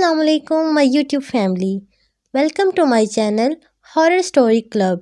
Assalamu alaikum my YouTube family. Welcome to my channel Horror Story Club.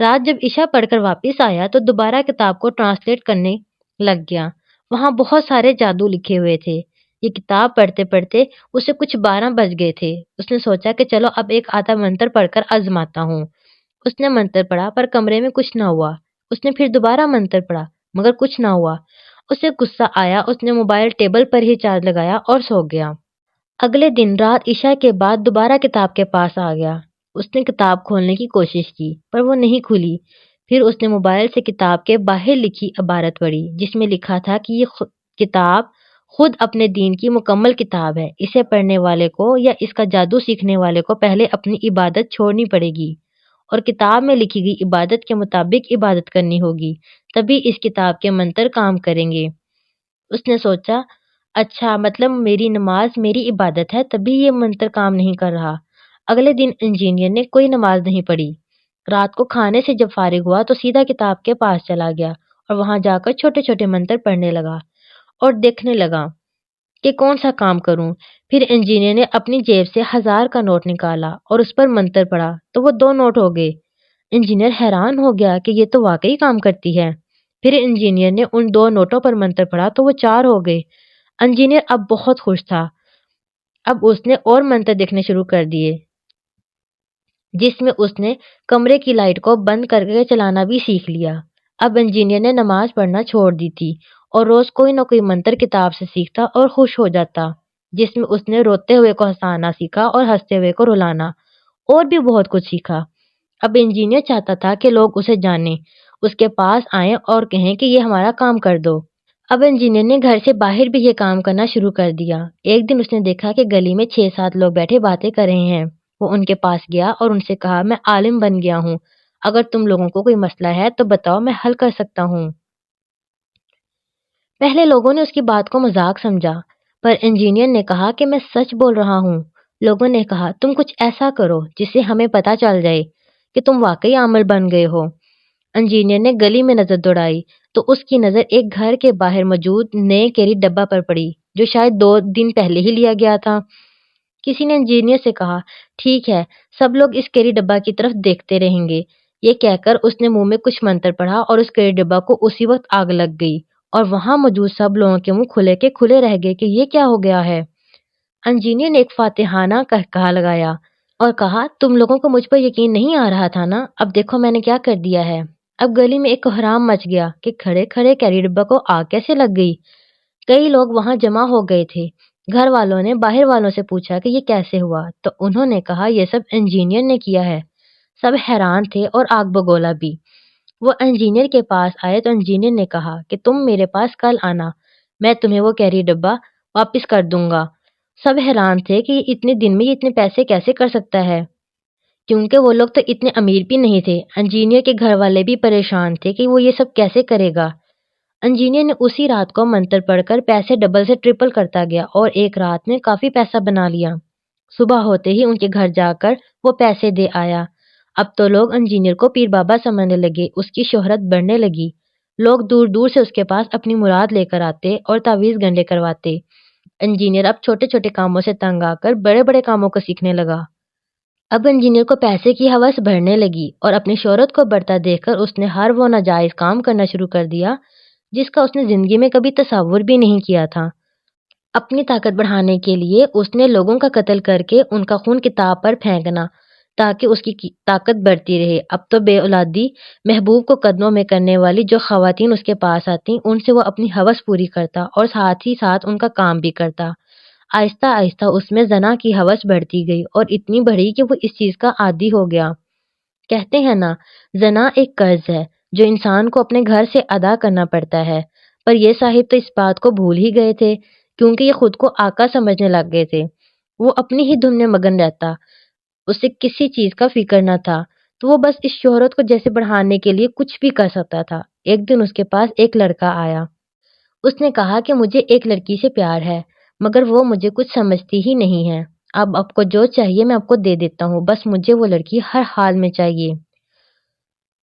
رات جب عشاء پڑھ کر واپس آیا تو دوبارہ کتاب کو ٹرانسلیٹ کرنے لگ گیا۔ وہاں بہت سارے جادو لکھے ہوئے تھے۔ یہ کتاب پڑھتے پڑھتے اسے کچھ 12 بج گئے تھے۔ اس نے سوچا کہ چلو اب ایک آدھا منتر پڑھ کر آزماتا ہوں۔ اس نے منتر پڑھا پر کمرے میں کچھ نہ ہوا۔ اس نے پھر دوبارہ منتر پڑھا مگر کچھ نہ ہوا۔ اسے غصہ آیا، اس نے موبائل ٹیبل پر ہی چارج لگایا اور سو گیا۔ اگلے دن رات عشاء کے بعد دوبارہ کتاب کے پاس آ گیا۔ اس نے کتاب کھولنے کی کوشش کی پر وہ نہیں کھلی۔ پھر اس نے موبائل سے کتاب کے باہر لکھی عبارت پڑھی جس میں لکھا تھا کہ یہ کتاب خود اپنے دین کی مکمل کتاب ہے۔ اسے پڑھنے والے کو یا اس کا جادو سیکھنے والے کو پہلے اپنی عبادت چھوڑنی پڑے گی اور کتاب میں لکھی گئی عبادت کے مطابق عبادت کرنی ہوگی، تبھی اس کتاب کے منتر کام کریں گے۔ اس نے سوچا، اچھا مطلب میری نماز میری عبادت ہے تبھی یہ منتر کام نہیں کر رہا۔ اگلے دن انجینئر نے کوئی نماز نہیں پڑھی۔ رات کو کھانے سے جب فارغ ہوا تو سیدھا کتاب کے پاس چلا گیا اور وہاں جا کر چھوٹے چھوٹے منتر پڑھنے لگا اور دیکھنے لگا کہ کون سا کام کروں۔ پھر انجینئر نے اپنی جیب سے 1000 کا نوٹ نکالا اور اس پر منتر پڑھا تو وہ 2 نوٹ ہو گئے۔ انجینئر حیران ہو گیا کہ یہ تو واقعی کام کرتی ہے۔ پھر انجینئر نے ان 2 نوٹوں پر منتر پڑھا تو وہ 4 ہو گئے۔ انجینئر اب بہت خوش تھا۔ اب اس نے اور منتر دیکھنے شروع کر دیے جس میں اس نے کمرے کی لائٹ کو بند کر کے چلانا بھی سیکھ لیا۔ اب انجینئر نے نماز پڑھنا چھوڑ دی تھی اور روز کوئی نہ کوئی منتر کتاب سے سیکھتا اور خوش ہو جاتا، جس میں اس نے روتے ہوئے کو ہنسانا سیکھا اور ہنستے ہوئے کو رلانا اور بھی بہت کچھ سیکھا۔ اب انجینئر چاہتا تھا کہ لوگ اسے جانیں، اس کے پاس آئیں اور کہیں کہ یہ ہمارا کام کر دو۔ اب انجینئر نے گھر سے باہر بھی یہ کام کرنا شروع کر دیا۔ ایک دن اس نے دیکھا کہ گلی میں 6-7 لوگ بیٹھے باتیں کر رہے ہیں۔ وہ ان کے پاس گیا اور ان سے کہا، میں عالم بن گیا ہوں، اگر تم لوگوں کو کوئی مسئلہ ہے تو بتاؤ، میں حل کر سکتا ہوں۔ پہلے لوگوں نے اس کی بات کو مذاق سمجھا پر انجینئر نے کہا کہ میں سچ بول رہا ہوں۔ لوگوں نے کہا، تم کچھ ایسا کرو جس سے ہمیں پتہ چل جائے کہ تم واقعی عامل بن گئے ہو۔ انجینئر نے گلی میں نظر دوڑائی تو اس کی نظر ایک گھر کے باہر موجود نئے کیری ڈبہ پر پڑی جو شاید 2 دن پہلے ہی لیا گیا تھا۔ کسی نے انجینئر سے کہا، ٹھیک ہے، سب لوگ اس کیری ڈبہ کی طرف دیکھتے رہیں گے۔ یہ کہہ کر اس نے منہ میں کچھ منتر پڑھا اور اس کیری ڈبہ کو اسی وقت آگ لگ گئی اور وہاں موجود سب لوگوں کے منہ کھلے کے کھلے رہ گئے کہ یہ کیا ہو گیا ہے۔ انجینئر نے ایک فاتحانہ کہا لگایا اور کہا، تم لوگوں کو مجھ پر یقین نہیں آ رہا تھا نا، اب دیکھو میں نے کیا کر دیا ہے۔ اب گلی میں ایک کوہرام مچ گیا کہ کھڑے کھڑے کیری ڈبہ کو آگ کیسے لگ گئی۔ کئی لوگ وہاں جمع ہو گئے تھے۔ گھر والوں نے باہر والوں سے پوچھا کہ یہ کیسے ہوا تو انہوں نے کہا، یہ سب انجینئر نے کیا ہے۔ سب حیران تھے اور آگ بگولا بھی۔ وہ انجینئر کے پاس آئے تو انجینئر نے کہا کہ تم میرے پاس کل آنا، میں تمہیں وہ کیری ڈبہ واپس کر دوں گا۔ سب حیران تھے کہ یہ اتنے دن میں یہ اتنے پیسے کیسے کر سکتا ہے، کیونکہ وہ لوگ تو اتنے امیر بھی نہیں تھے۔ انجینئر کے گھر والے بھی پریشان تھے کہ وہ یہ سب کیسے کرے گا۔ انجینئر نے اسی رات کو منتر پڑھ کر پیسے ڈبل سے ٹرپل کرتا گیا اور ایک رات میں کافی پیسہ بنا لیا۔ صبح ہوتے ہی ان کے گھر جا کر وہ پیسے دے آیا۔ اب تو لوگ انجینئر کو پیر بابا سمجھنے لگے، اس کی شہرت بڑھنے لگی۔ لوگ دور دور سے اس کے پاس اپنی مراد لے کر آتے اور تعویذ گنڈے کرواتے۔ انجینئر اب چھوٹے چھوٹے کاموں سے تنگ آ کر بڑے بڑے کاموں کو سیکھنے لگا۔ اب انجینئر کو پیسے کی ہوس بڑھنے لگی اور اپنی شہرت کو بڑھتا دیکھ کر اس نے ہر وہ ناجائز کام کرنا شروع کر دیا جس کا اس نے زندگی میں کبھی تصور بھی نہیں کیا تھا۔ اپنی طاقت بڑھانے کے لیے اس نے لوگوں کا قتل کر کے ان کا خون کتاب پر پھینکنا تاکہ اس کی طاقت بڑھتی رہے۔ اب تو بے اولادی محبوب کو قدموں میں کرنے والی جو خواتین اس کے پاس آتی ان سے وہ اپنی ہوس پوری کرتا اور ساتھ ہی ساتھ ان کا کام بھی کرتا۔ آہستہ آہستہ اس میں زنا کی ہوس بڑھتی گئی اور اتنی بڑھی کہ وہ اس چیز کا عادی ہو گیا۔ کہتے ہیں نا، زنا ایک قرض ہے جو انسان کو اپنے گھر سے ادا کرنا پڑتا ہے، پر یہ صاحب تو اس بات کو بھول ہی گئے تھے کیونکہ یہ خود کو آقا سمجھنے لگ گئے تھے۔ وہ اپنی ہی دھن میں مگن رہتا، اسے کسی چیز کا فکر نہ تھا، تو وہ بس اس شہرت کو جیسے بڑھانے کے لیے کچھ بھی کر سکتا تھا۔ ایک دن اس کے پاس ایک لڑکا آیا۔ اس نے کہا کہ مجھے ایک لڑکی سے پیار ہے مگر وہ مجھے کچھ سمجھتی ہی نہیں ہے۔ اب آپ کو جو چاہیے میں آپ کو دے دیتا ہوں، بس مجھے وہ لڑکی ہر حال میں چاہیے،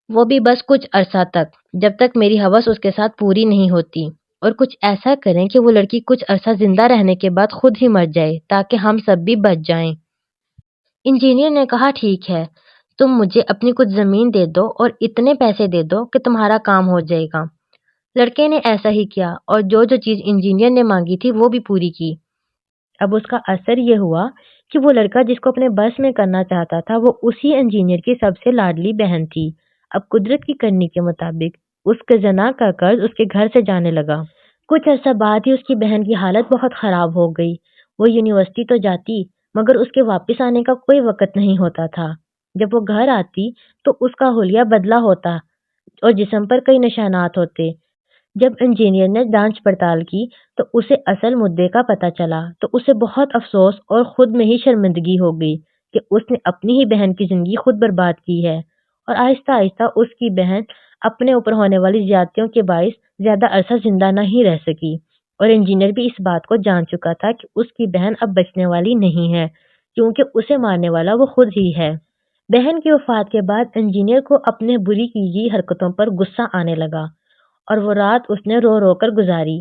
وہ بھی بس کچھ عرصہ تک، جب تک میری ہوس اس کے ساتھ پوری نہیں ہوتی، اور کچھ ایسا کریں کہ وہ لڑکی کچھ عرصہ زندہ رہنے کے بعد خود ہی مر جائے تاکہ ہم سب بھی بچ جائیں۔ انجینئر نے کہا، ٹھیک ہے، تم مجھے اپنی کچھ زمین دے دو اور اتنے پیسے دے دو کہ تمہارا کام ہو جائے گا۔ لڑکے نے ایسا ہی کیا اور جو جو چیز انجینئر نے مانگی تھی وہ بھی پوری کی۔ اب اس کا اثر یہ ہوا کہ وہ لڑکا جس کو اپنے بس میں کرنا چاہتا تھا وہ اسی انجینئر کی سب سے لاڈلی بہن تھی۔ اب قدرت کی کرنی کے مطابق اس کے زنا کا قرض اس کے گھر سے جانے لگا۔ کچھ عرصہ بعد ہی اس کی بہن کی حالت بہت خراب ہو گئی۔ وہ یونیورسٹی تو جاتی مگر اس کے واپس آنے کا کوئی وقت نہیں ہوتا تھا۔ جب وہ گھر آتی تو اس کا حلیہ بدلا ہوتا اور جسم پر کئی نشانات ہوتے۔ جب انجینئر نے جانچ پڑتال کی تو اسے اصل مدعے کا پتہ چلا تو اسے بہت افسوس اور خود میں ہی شرمندگی ہو گئی کہ اس نے اپنی ہی بہن کی زندگی خود برباد کی ہے، اور آہستہ آہستہ اس کی بہن اپنے اوپر ہونے والی زیادتیوں کے باعث زیادہ عرصہ زندہ نہیں رہ سکی، اور انجینئر بھی اس بات کو جان چکا تھا کہ اس کی بہن اب بچنے والی نہیں ہے کیونکہ اسے مارنے والا وہ خود ہی ہے۔ بہن کی وفات کے بعد انجینئر کو اپنے بری کی گئی حرکتوں پر غصہ آنے لگا اور وہ رات اس نے رو رو کر گزاری۔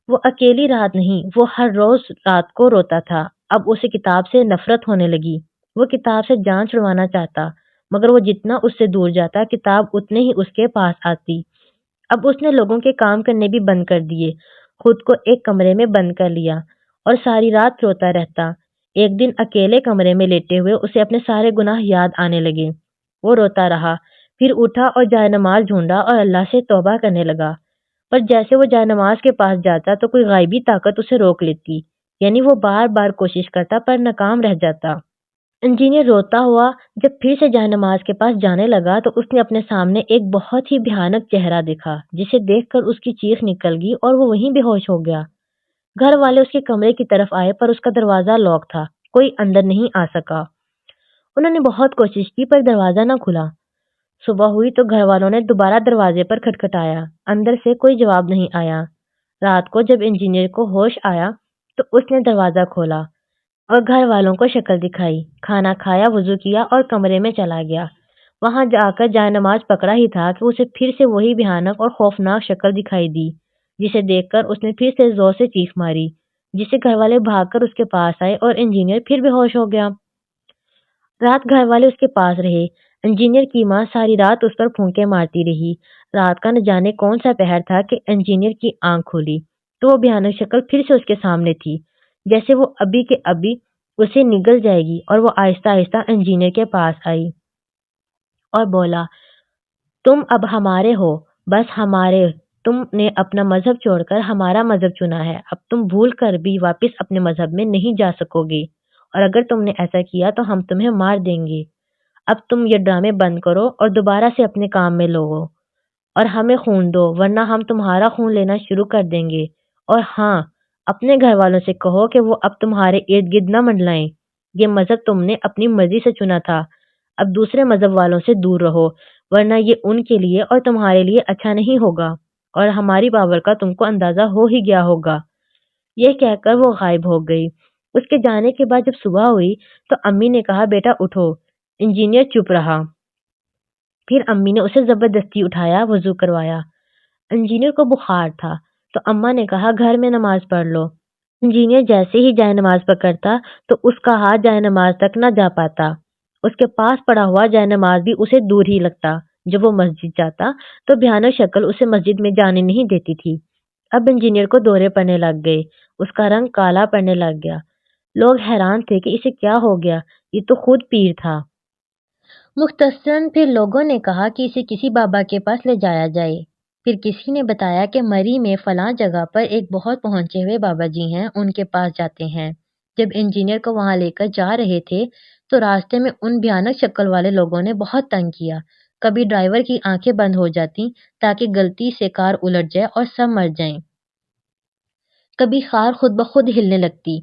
وہ اکیلی رات نہیں، وہ ہر روز رات کو روتا تھا۔ اب اسے کتاب سے نفرت ہونے لگی۔ وہ کتاب سے جان چھڑوانا چاہتا مگر وہ جتنا اس سے دور جاتا کتاب اتنے ہی اس کے پاس آتی۔ اب اس نے لوگوں کے کام کرنے بھی بند کر دیے، خود کو ایک کمرے میں بند کر لیا اور ساری رات روتا رہتا۔ ایک دن اکیلے کمرے میں لیٹے ہوئے اسے اپنے سارے گناہ یاد آنے لگے۔ وہ روتا رہا، پھر اٹھا اور جائے نماز ڈھونڈا اور اللہ سے توبہ کرنے لگا، پر جیسے وہ جائے نماز کے پاس جاتا تو کوئی غائبی طاقت اسے روک لیتی، یعنی وہ بار بار کوشش کرتا پر ناکام رہ جاتا۔ انجینئر روتا ہوا جب پھر سے جائے نماز کے پاس جانے لگا تو اس نے اپنے سامنے ایک بہت ہی بھیانک چہرہ دیکھا جسے دیکھ کر اس کی چیخ نکل گئی اور وہ وہیں بے ہوش ہو گیا۔ گھر والے اس کے کمرے کی طرف آئے پر اس کا دروازہ لاک تھا، کوئی اندر نہیں آ سکا۔ انہوں نے بہت کوشش کی پر دروازہ نہ کھلا۔ صبح ہوئی تو گھر والوں نے دوبارہ دروازے پر کھٹکھٹایا، اندر سے کوئی جواب نہیں آیا۔ رات کو جب انجینئر کو ہوش آیا تو اس نے دروازہ کھولا اور گھر والوں کو شکل دکھائی، کھانا کھایا، وضو کیا اور کمرے میں چلا گیا۔ وہاں جا کر جائے نماز پکڑا ہی تھا کہ اسے پھر سے وہی بھیانک اور خوفناک شکل دکھائی دی، جسے دیکھ کر اس نے پھر سے زور سے چیخ ماری، جسے گھر والے بھاگ کر اس کے پاس آئے اور انجینئر پھر بے ہوش ہو گیا۔ رات گھر والے اس کے پاس رہے۔ انجینئر کی ماں ساری رات اس پر پھونکے مارتی رہی۔ رات کا نہ جانے کون سا پہر تھا کہ انجینئر کی آنکھ کھولی تو وہ بھیانک شکل پھر سے اس کے سامنے تھی، جیسے وہ ابھی کے ابھی اسے نگل جائے گی، اور وہ آہستہ آہستہ انجینئر کے پاس آئی اور بولا، تم اب ہمارے ہو، بس ہمارے، تم نے اپنا مذہب چھوڑ کر ہمارا مذہب چنا ہے، اب تم بھول کر بھی واپس اپنے مذہب میں نہیں جا سکو گے، اور اگر تم نے ایسا کیا تو ہم تمہیں مار دیں گے۔ اب تم یہ ڈرامے بند کرو اور دوبارہ سے اپنے کام میں لگو اور ہمیں خون دو، ورنہ ہم تمہارا خون لینا شروع کر دیں گے، اور ہاں، اپنے گھر والوں سے کہو کہ وہ اب تمہارے ارد گرد نہ منڈلائیں۔ یہ مذہب تم نے اپنی مرضی سے چنا تھا، اب دوسرے مذہب والوں سے دور رہو، ورنہ یہ ان کے لیے اور تمہارے لیے اچھا نہیں ہوگا، اور ہماری پاور کا تم کو اندازہ ہو ہی گیا ہوگا۔ یہ کہہ کر وہ غائب ہو گئی۔ اس کے جانے کے بعد جب صبح ہوئی تو امی نے کہا، بیٹا اٹھو۔ انجینئر چپ رہا۔ پھر امی نے اسے زبردستی اٹھایا، وضو کروایا۔ انجینئر کو بخار تھا تو اماں نے کہا، گھر میں نماز پڑھ لو۔ انجینئر جیسے ہی جائے نماز پکڑتا تو اس کا ہاتھ جائے نماز تک نہ جا پاتا۔ اس کے پاس پڑا ہوا جائے نماز بھی اسے دور ہی لگتا۔ جب وہ مسجد جاتا تو بھیانک شکل اسے مسجد میں جانے نہیں دیتی تھی۔ اب انجینئر کو دورے پڑنے لگ گئے، اس کا رنگ کالا پڑنے لگ گیا۔ لوگ حیران تھے کہ اسے کیا ہو گیا، یہ تو خود پیر تھا۔ مختصراً پھر لوگوں نے کہا کہ اسے کسی بابا کے پاس لے جایا جائے۔ پھر کسی نے بتایا کہ مری میں فلاں جگہ پر ایک بہت پہنچے ہوئے بابا جی ہیں، ان کے پاس جاتے ہیں۔ جب انجینئر کو وہاں لے کر جا رہے تھے تو راستے میں ان بھیانک شکل والے لوگوں نے بہت تنگ کیا۔ کبھی ڈرائیور کی آنکھیں بند ہو جاتی تاکہ غلطی سے کار الٹ جائے اور سب مر جائیں، کبھی کار خود بخود ہلنے لگتی۔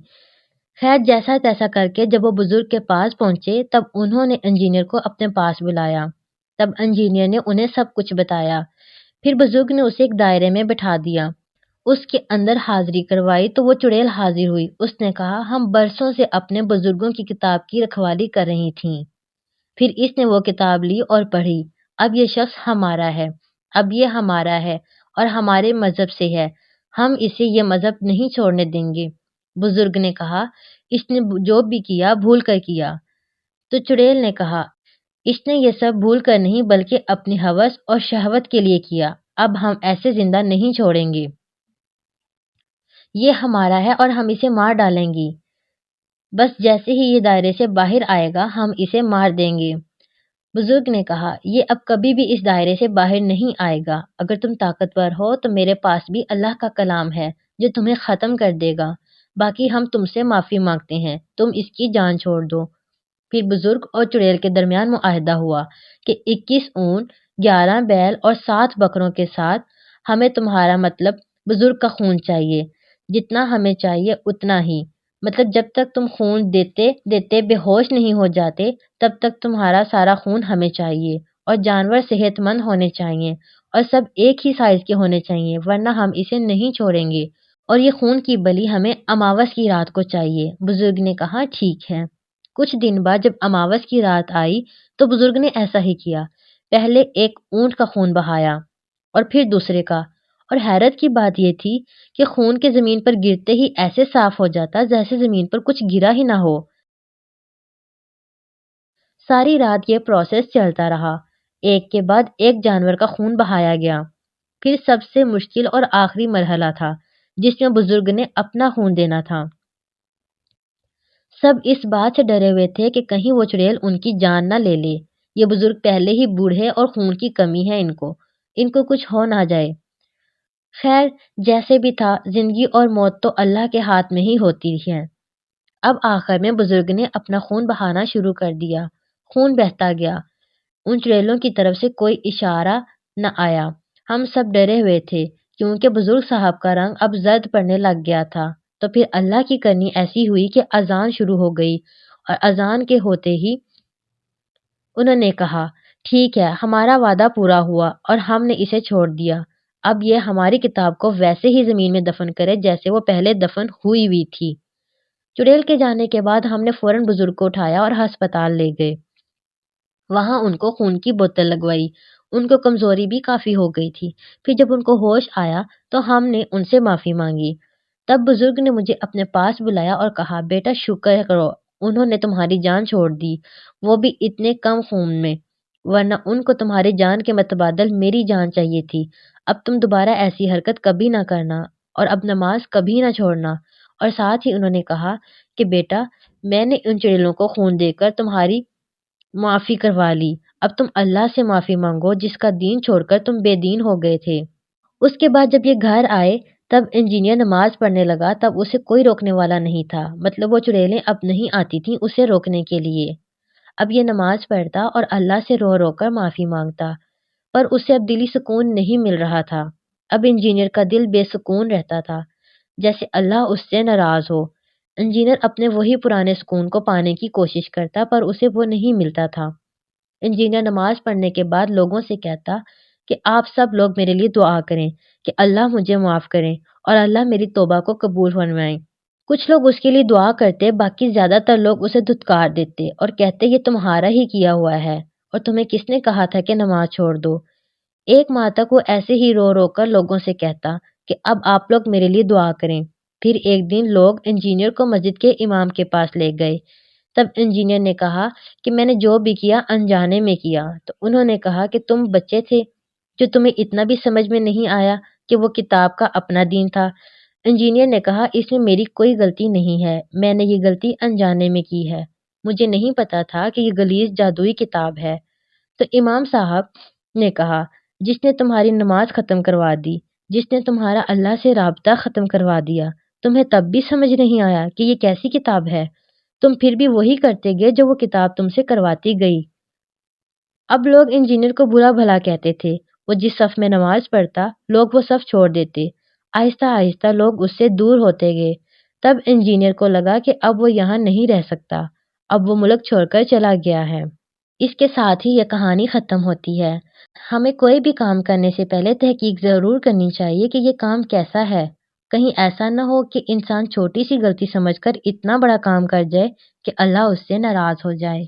خیر جیسا تیسا کر کے جب وہ بزرگ کے پاس پہنچے تب انہوں نے انجینئر کو اپنے پاس بلایا۔ تب انجینئر نے انہیں سب کچھ بتایا۔ پھر بزرگ نے اسے ایک دائرے میں بٹھا دیا، اس کے اندر حاضری کروائی تو وہ چڑیل حاضر ہوئی۔ اس نے کہا، ہم برسوں سے اپنے بزرگوں کی کتاب کی رکھوالی کر رہی تھیں۔ پھر اس نے وہ کتاب لی اور پڑھی، اب یہ شخص ہمارا ہے، اب یہ ہمارا ہے اور ہمارے مذہب سے ہے، ہم اسے یہ مذہب نہیں چھوڑنے دیں گے۔ بزرگ نے کہا، اس نے جو بھی کیا بھول کر کیا۔ تو چڑیل نے کہا، اس نے یہ سب بھول کر نہیں بلکہ اپنی ہوس اور شہوت کے لیے کیا۔ اب ہم ایسے زندہ نہیں چھوڑیں گے۔ یہ ہمارا ہے اور ہم اسے مار ڈالیں گی۔ بس جیسے ہی یہ دائرے سے باہر آئے گا ہم اسے مار دیں گے۔ بزرگ نے کہا، یہ اب کبھی بھی اس دائرے سے باہر نہیں آئے گا۔ اگر تم طاقتور ہو تو میرے پاس بھی اللہ کا کلام ہے جو تمہیں ختم کر دے گا۔ باقی ہم تم سے معافی مانگتے ہیں، تم اس کی جان چھوڑ دو۔ پھر بزرگ اور چڑیل کے درمیان معاہدہ ہوا کہ 21 اونٹ، 11 بیل اور 7 بکروں کے ساتھ ہمیں تمہارا مطلب بزرگ کا خون چاہیے، جتنا ہمیں چاہیے اتنا ہی۔ مطلب جب تک تم خون دیتے دیتے بے ہوش نہیں ہو جاتے تب تک تمہارا سارا خون ہمیں چاہیے، اور جانور صحت مند ہونے چاہیے اور سب ایک ہی سائز کے ہونے چاہیے، ورنہ ہم اسے نہیں چھوڑیں گے، اور یہ خون کی بلی ہمیں اماوس کی رات کو چاہیے۔ بزرگ نے کہا ٹھیک ہے۔ کچھ دن بعد جب اماوس کی رات آئی تو بزرگ نے ایسا ہی کیا۔ پہلے ایک اونٹ کا خون بہایا اور پھر دوسرے کا، اور حیرت کی بات یہ تھی کہ خون کے زمین پر گرتے ہی ایسے صاف ہو جاتا جیسے زمین پر کچھ گرا ہی نہ ہو۔ ساری رات یہ پروسیس چلتا رہا، ایک کے بعد ایک جانور کا خون بہایا گیا۔ پھر سب سے مشکل اور آخری مرحلہ تھا جس میں بزرگ نے اپنا خون دینا تھا۔ سب اس بات سے ڈرے ہوئے تھے کہ کہیں وہ چڑیل ان کی جان نہ لے لے۔ یہ بزرگ پہلے ہی بوڑھے اور خون کی کمی ہے ان کو کچھ ہو نہ جائے۔ خیر جیسے بھی تھا، زندگی اور موت تو اللہ کے ہاتھ میں ہی ہوتی ہے۔ اب آخر میں بزرگ نے اپنا خون بہانا شروع کر دیا۔ خون بہتا گیا، ان چڑیلوں کی طرف سے کوئی اشارہ نہ آیا۔ ہم سب ڈرے ہوئے تھے کیونکہ بزرگ صاحب کا رنگ اب زرد پڑنے لگ گیا تھا۔ تو پھر اللہ کی کرنی ایسی ہوئی کہ اذان شروع ہو گئی، اور اذان کے ہوتے ہی انہوں نے کہا، ٹھیک ہے، ہمارا وعدہ پورا ہوا اور ہم نے اسے چھوڑ دیا۔ اب یہ ہماری کتاب کو ویسے ہی زمین میں دفن کرے جیسے وہ پہلے دفن ہوئی تھی۔ چڑیل کے جانے کے بعد ہم نے فوراً بزرگ کو اٹھایا اور ہسپتال لے گئے۔ وہاں ان کو خون کی بوتل لگوائی۔ ان کو کمزوری بھی کافی ہو گئی تھی۔ پھر جب ان کو ہوش آیا تو ہم نے ان سے معافی مانگی۔ تب بزرگ نے مجھے اپنے پاس بلایا اور کہا، بیٹا شکر کرو، انہوں نے تمہاری جان چھوڑ دی، وہ بھی اتنے کم خون میں، ورنہ ان کو تمہاری جان کے متبادل میری جان چاہیے تھی۔ اب تم دوبارہ ایسی حرکت کبھی نہ کرنا، اور اب نماز کبھی نہ چھوڑنا۔ اور ساتھ ہی انہوں نے کہا کہ بیٹا، میں نے ان چڑیلوں کو خون دے کر تمہاری معافی کروا لی، اب تم اللہ سے معافی مانگو جس کا دین چھوڑ کر تم بے دین ہو گئے تھے۔ اس کے بعد جب یہ گھر آئے تب انجینئر نماز پڑھنے لگا، تب اسے کوئی روکنے والا نہیں تھا، مطلب وہ چڑیلیں اب نہیں آتی تھیں اسے روکنے کے لیے۔ اب یہ نماز پڑھتا اور اللہ سے رو رو کر معافی مانگتا، پر اسے اب دلی سکون نہیں مل رہا تھا۔ اب انجینئر کا دل بے سکون رہتا تھا، جیسے اللہ اس سے ناراض ہو۔ انجینئر اپنے وہی پرانے سکون کو پانے کی کوشش کرتا پر اسے وہ نہیں ملتا تھا۔ انجینئر نماز پڑھنے کے بعد لوگوں سے کہتا کہ آپ سب لوگ میرے لیے دعا کریں کہ اللہ مجھے معاف کریں اور اللہ میری توبہ کو قبول فرمائیں۔ کچھ لوگ اس کے لیے دعا کرتے، باقی زیادہ تر لوگ اسے دھتکار دیتے اور کہتے یہ تمہارا ہی کیا ہوا ہے اور تمہیں کس نے کہا تھا کہ نماز چھوڑ دو۔ ایک ماہ تک وہ ایسے ہی رو رو کر لوگوں سے کہتا کہ اب آپ لوگ میرے لیے دعا کریں۔ پھر ایک دن لوگ انجینئر کو مسجد کے امام کے پاس لے گئے۔ تب انجینئر نے کہا کہ میں نے جو بھی کیا انجانے میں کیا۔ تو انہوں نے کہا کہ تم بچے تھے جو تمہیں اتنا بھی سمجھ میں نہیں آیا کہ وہ کتاب کا اپنا دین تھا۔ انجینئر نے کہا اس میں میری کوئی غلطی نہیں ہے، میں نے یہ غلطی انجانے میں کی ہے، مجھے نہیں پتا تھا کہ یہ غلیظ جادوئی کتاب ہے۔ تو امام صاحب نے کہا جس نے تمہاری نماز ختم کروا دی، جس نے تمہارا اللہ سے رابطہ ختم کروا دیا، تمہیں تب بھی سمجھ نہیں آیا کہ یہ کیسی کتاب ہے؟ تم پھر بھی وہی کرتے گئے جو وہ کتاب تم سے کرواتی گئی۔ اب لوگ انجینئر کو برا بھلا کہتے تھے، وہ جس صف میں نماز پڑھتا لوگ وہ صف چھوڑ دیتے۔ آہستہ آہستہ لوگ اس سے دور ہوتے گئے۔ تب انجینئر کو لگا کہ اب وہ یہاں نہیں رہ سکتا، اب وہ ملک چھوڑ کر چلا گیا ہے۔ اس کے ساتھ ہی یہ کہانی ختم ہوتی ہے۔ ہمیں کوئی بھی کام کرنے سے پہلے تحقیق ضرور کرنی چاہیے کہ یہ کام کیسا ہے، کہیں ایسا نہ ہو کہ انسان چھوٹی سی غلطی سمجھ کر اتنا بڑا کام کر جائے کہ اللہ اس سے ناراض ہو جائے۔